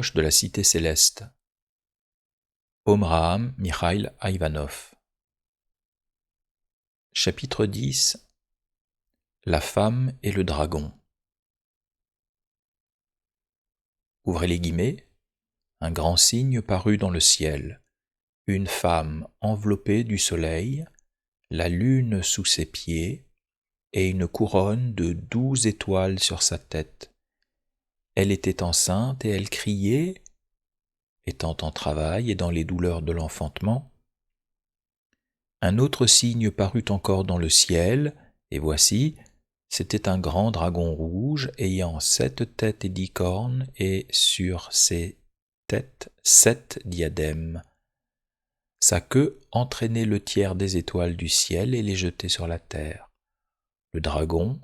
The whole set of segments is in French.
approche de la cité céleste. Omraam Mikhail Ivanov. Chapitre 10. La femme et le dragon. Ouvrez les guillemets. Un grand signe parut dans le ciel. Une femme enveloppée du soleil, la lune sous ses pieds, et une couronne de 12 étoiles sur sa tête. Elle était enceinte et elle criait, étant en travail et dans les douleurs de l'enfantement. Un autre signe parut encore dans le ciel, et voici, c'était un grand dragon rouge ayant 7 têtes et 10 cornes, et sur ses têtes 7 diadèmes. Sa queue entraînait le tiers des étoiles du ciel et les jetait sur la terre. Le dragon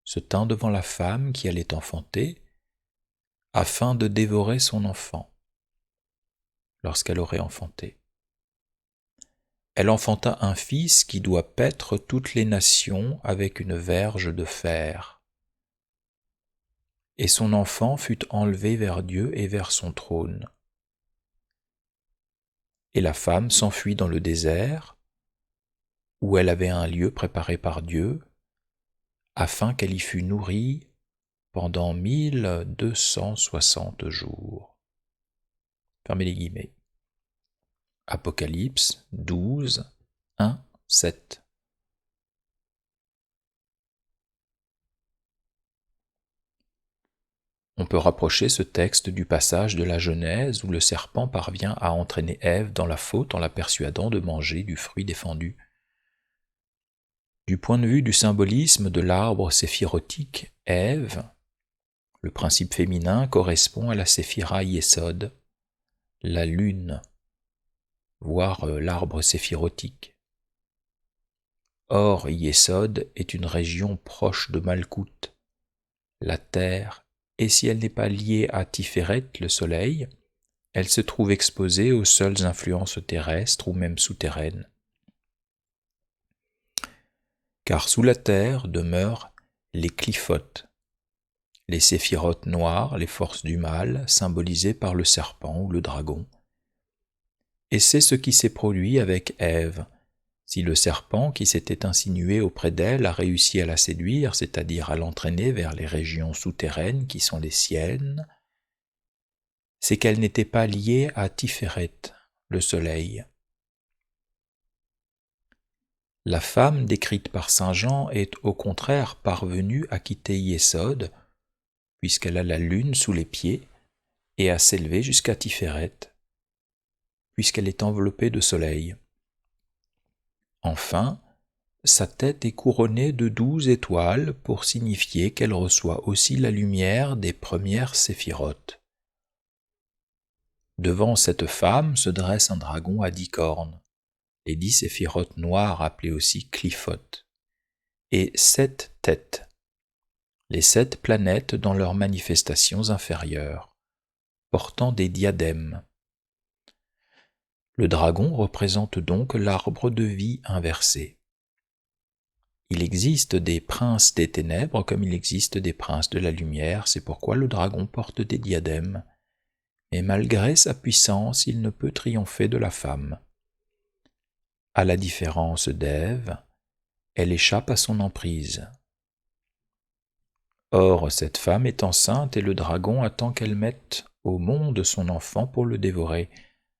se tint devant la femme qui allait enfanter, afin de dévorer son enfant, lorsqu'elle aurait enfanté. Elle enfanta un fils qui doit paître toutes les nations avec une verge de fer. Et son enfant fut enlevé vers Dieu et vers son trône. Et la femme s'enfuit dans le désert, où elle avait un lieu préparé par Dieu, afin qu'elle y fût nourrie pendant 1260 jours. Fermez les guillemets. Apocalypse 12, 1, 7. On peut rapprocher ce texte du passage de la Genèse où le serpent parvient à entraîner Ève dans la faute en la persuadant de manger du fruit défendu. Du point de vue du symbolisme de l'arbre séphirotique, Ève, le principe féminin correspond à la séphira Yesod, la lune, voire l'arbre séphirotique. Or, Yesod est une région proche de Malkout, la terre, et si elle n'est pas liée à Tiferet, le soleil, elle se trouve exposée aux seules influences terrestres ou même souterraines. Car sous la terre demeurent les cliphotes, les séphirotes noires, les forces du mal, symbolisées par le serpent ou le dragon. Et c'est ce qui s'est produit avec Ève. Si le serpent qui s'était insinué auprès d'elle a réussi à la séduire, c'est-à-dire à l'entraîner vers les régions souterraines qui sont les siennes, c'est qu'elle n'était pas liée à Tiferet, le soleil. La femme décrite par saint Jean est au contraire parvenue à quitter Yesod, puisqu'elle a la lune sous les pieds, et à s'élever jusqu'à Tiferet, puisqu'elle est enveloppée de soleil. Enfin, sa tête est couronnée de 12 étoiles pour signifier qu'elle reçoit aussi la lumière des premières séphirotes. Devant cette femme se dresse un dragon à 10 cornes, les 10 séphirotes noires appelées aussi cliphotes, et 7 têtes, les 7 planètes dans leurs manifestations inférieures, portant des diadèmes. Le dragon représente donc l'arbre de vie inversé. Il existe des princes des ténèbres comme il existe des princes de la lumière, c'est pourquoi le dragon porte des diadèmes. Mais malgré sa puissance, il ne peut triompher de la femme. À la différence d'Ève, elle échappe à son emprise. Or, cette femme est enceinte et le dragon attend qu'elle mette au monde son enfant pour le dévorer.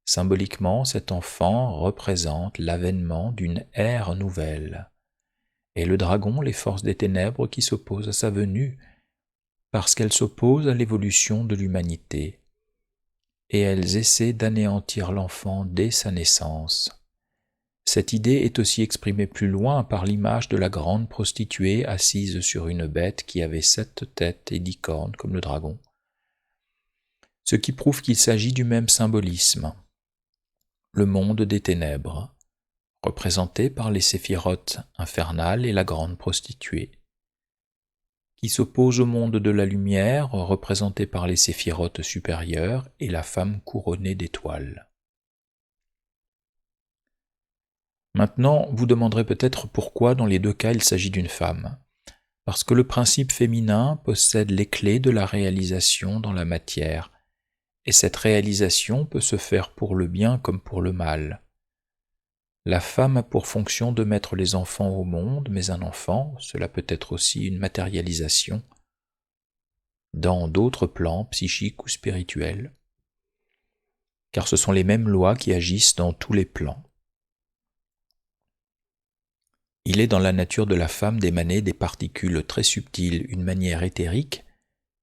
Symboliquement, cet enfant représente l'avènement d'une ère nouvelle. Et le dragon, les forces des ténèbres qui s'opposent à sa venue, parce qu'elles s'opposent à l'évolution de l'humanité, et elles essaient d'anéantir l'enfant dès sa naissance. Cette idée est aussi exprimée plus loin par l'image de la grande prostituée assise sur une bête qui avait 7 têtes et 10 cornes comme le dragon, ce qui prouve qu'il s'agit du même symbolisme. Le monde des ténèbres, représenté par les séphirotes infernales et la grande prostituée, qui s'oppose au monde de la lumière, représenté par les séphirotes supérieures et la femme couronnée d'étoiles. Maintenant, vous demanderez peut-être pourquoi dans les deux cas il s'agit d'une femme. Parce que le principe féminin possède les clés de la réalisation dans la matière, et cette réalisation peut se faire pour le bien comme pour le mal. La femme a pour fonction de mettre les enfants au monde, mais un enfant, cela peut être aussi une matérialisation dans d'autres plans psychiques ou spirituels, car ce sont les mêmes lois qui agissent dans tous les plans. Il est dans la nature de la femme d'émaner des particules très subtiles, une manière éthérique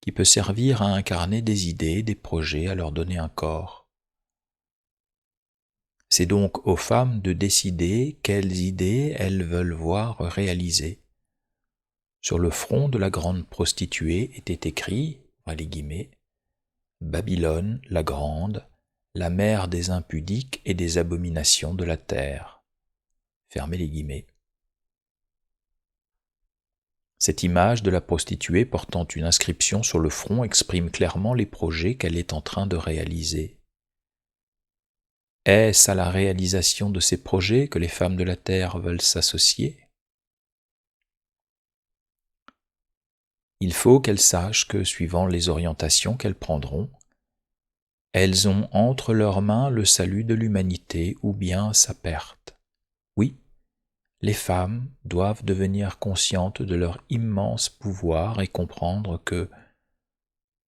qui peut servir à incarner des idées, des projets, à leur donner un corps. C'est donc aux femmes de décider quelles idées elles veulent voir réalisées. Sur le front de la grande prostituée était écrit, les guillemets, « Babylone, la grande, la mère des impudiques et des abominations de la terre ». Fermez les guillemets. Cette image de la prostituée portant une inscription sur le front exprime clairement les projets qu'elle est en train de réaliser. Est-ce à la réalisation de ces projets que les femmes de la terre veulent s'associer ? Il faut qu'elles sachent que, suivant les orientations qu'elles prendront, elles ont entre leurs mains le salut de l'humanité ou bien sa perte. Oui, les femmes doivent devenir conscientes de leur immense pouvoir et comprendre que,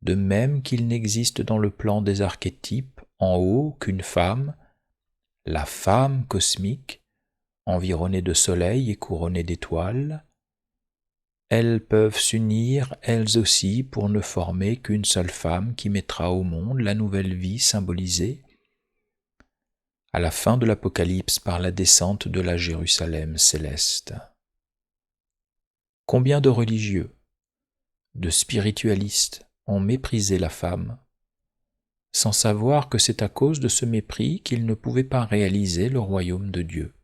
de même qu'il n'existe dans le plan des archétypes en haut qu'une femme, la femme cosmique, environnée de soleil et couronnée d'étoiles, elles peuvent s'unir elles aussi pour ne former qu'une seule femme qui mettra au monde la nouvelle vie symbolisée à la fin de l'Apocalypse par la descente de la Jérusalem céleste. Combien de religieux, de spiritualistes ont méprisé la femme, sans savoir que c'est à cause de ce mépris qu'ils ne pouvaient pas réaliser le royaume de Dieu.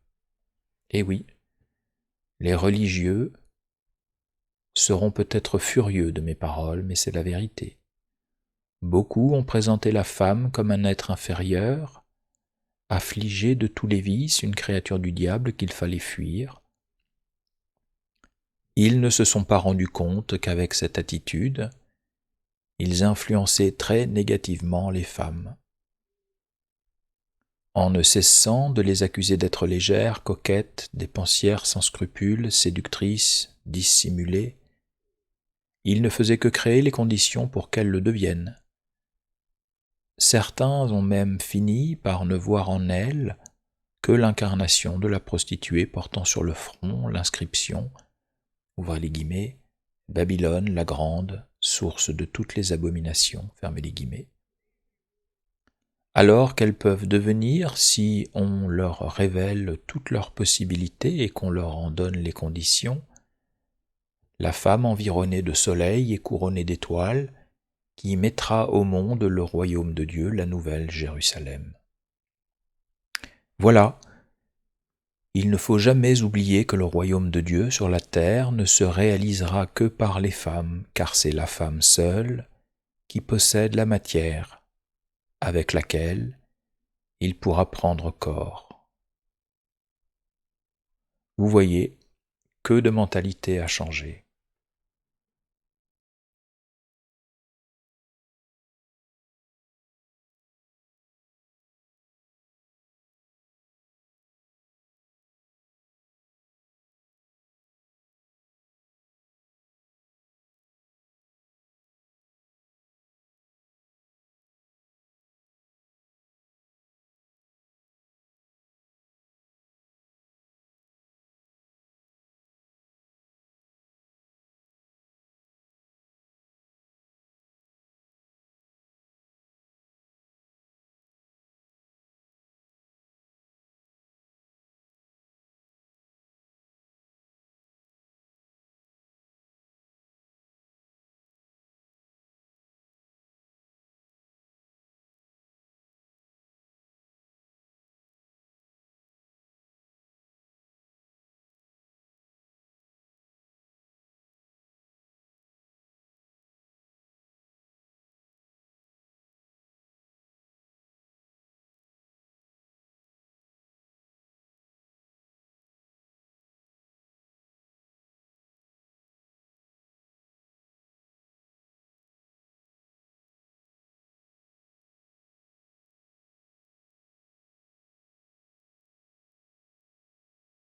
Et oui, les religieux seront peut-être furieux de mes paroles, mais c'est la vérité. Beaucoup ont présenté la femme comme un être inférieur, affligé de tous les vices, une créature du diable qu'il fallait fuir. Ils ne se sont pas rendus compte qu'avec cette attitude, ils influençaient très négativement les femmes. En ne cessant de les accuser d'être légères, coquettes, dépensières sans scrupules, séductrices, dissimulées, ils ne faisaient que créer les conditions pour qu'elles le deviennent. Certains ont même fini par ne voir en elles que l'incarnation de la prostituée portant sur le front l'inscription, ouvrez les guillemets, « Babylone, la grande, source de toutes les abominations », fermez les guillemets. Alors qu'elles peuvent devenir si on leur révèle toutes leurs possibilités et qu'on leur en donne les conditions, la femme environnée de soleil et couronnée d'étoiles, qui mettra au monde le royaume de Dieu, la nouvelle Jérusalem. Voilà, il ne faut jamais oublier que le royaume de Dieu sur la terre ne se réalisera que par les femmes, car c'est la femme seule qui possède la matière, avec laquelle il pourra prendre corps. Vous voyez, que de mentalité a changé.